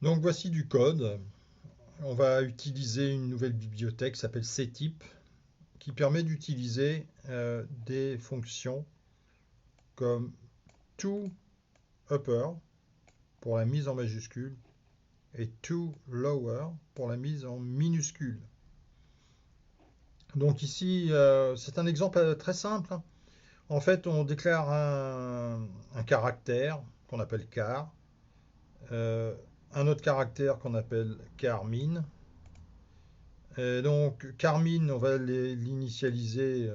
Donc voici du code. On va utiliser une nouvelle bibliothèque qui s'appelle ctype, qui permet d'utiliser des fonctions comme toUpper pour la mise en majuscule et toLower pour la mise en minuscule. Donc ici, c'est un exemple très simple. En fait, on déclare un caractère qu'on appelle char, un autre caractère qu'on appelle charmin. Donc Carmine, on va l'initialiser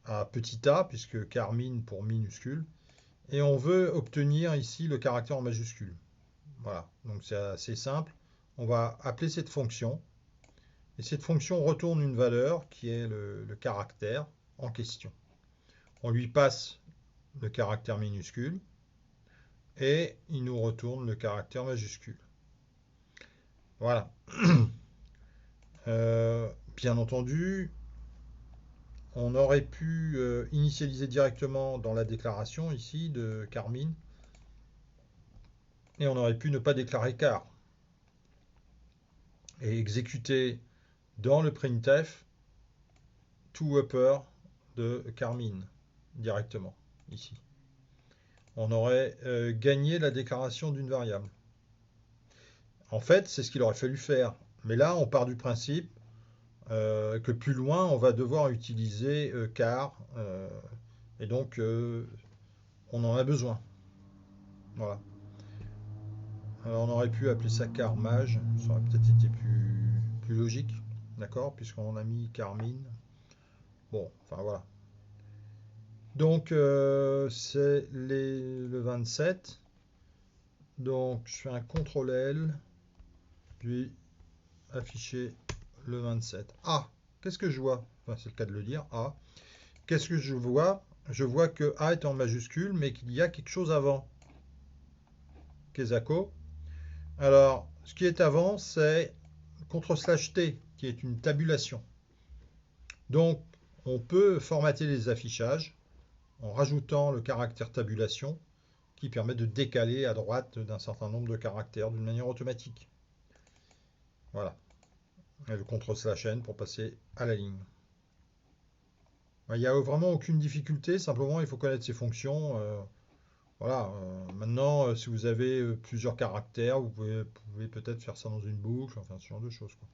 à petit a, puisque Carmine pour minuscule. Et on veut obtenir ici le caractère en majuscule. Voilà, donc c'est assez simple. On va appeler cette fonction. Et cette fonction retourne une valeur qui est le caractère en question. On lui passe le caractère minuscule et il nous retourne le caractère majuscule. Voilà. Bien entendu, on aurait pu initialiser directement dans la déclaration ici de Carmine et on aurait pu ne pas déclarer car et exécuter dans le printf toUpper de Carmine directement ici. On aurait gagné la déclaration d'une variable. En fait, c'est ce qu'il aurait fallu faire. Mais là, on part du principe que plus loin, on va devoir utiliser car et donc on en a besoin. Voilà. Alors on aurait pu appeler ça Carmage, ça aurait peut-être été plus logique, d'accord, puisqu'on a mis Carmine. Bon, enfin voilà. Donc c'est le 27. Donc je fais un CTRL L, puis afficher le 27. Ah, qu'est-ce que je vois? Enfin, c'est le cas de le dire. Ah, qu'est-ce que je vois? Je vois que A est en majuscule, mais qu'il y a quelque chose avant. Kezako. Alors, ce qui est avant, c'est /t, qui est une tabulation. Donc, on peut formater les affichages en rajoutant le caractère tabulation, qui permet de décaler à droite d'un certain nombre de caractères d'une manière automatique. Voilà. Et le /n pour passer à la ligne. Il n'y a vraiment aucune difficulté, simplement il faut connaître ces fonctions. Voilà. Maintenant, si vous avez plusieurs caractères, vous pouvez peut-être faire ça dans une boucle, enfin ce genre de choses, quoi.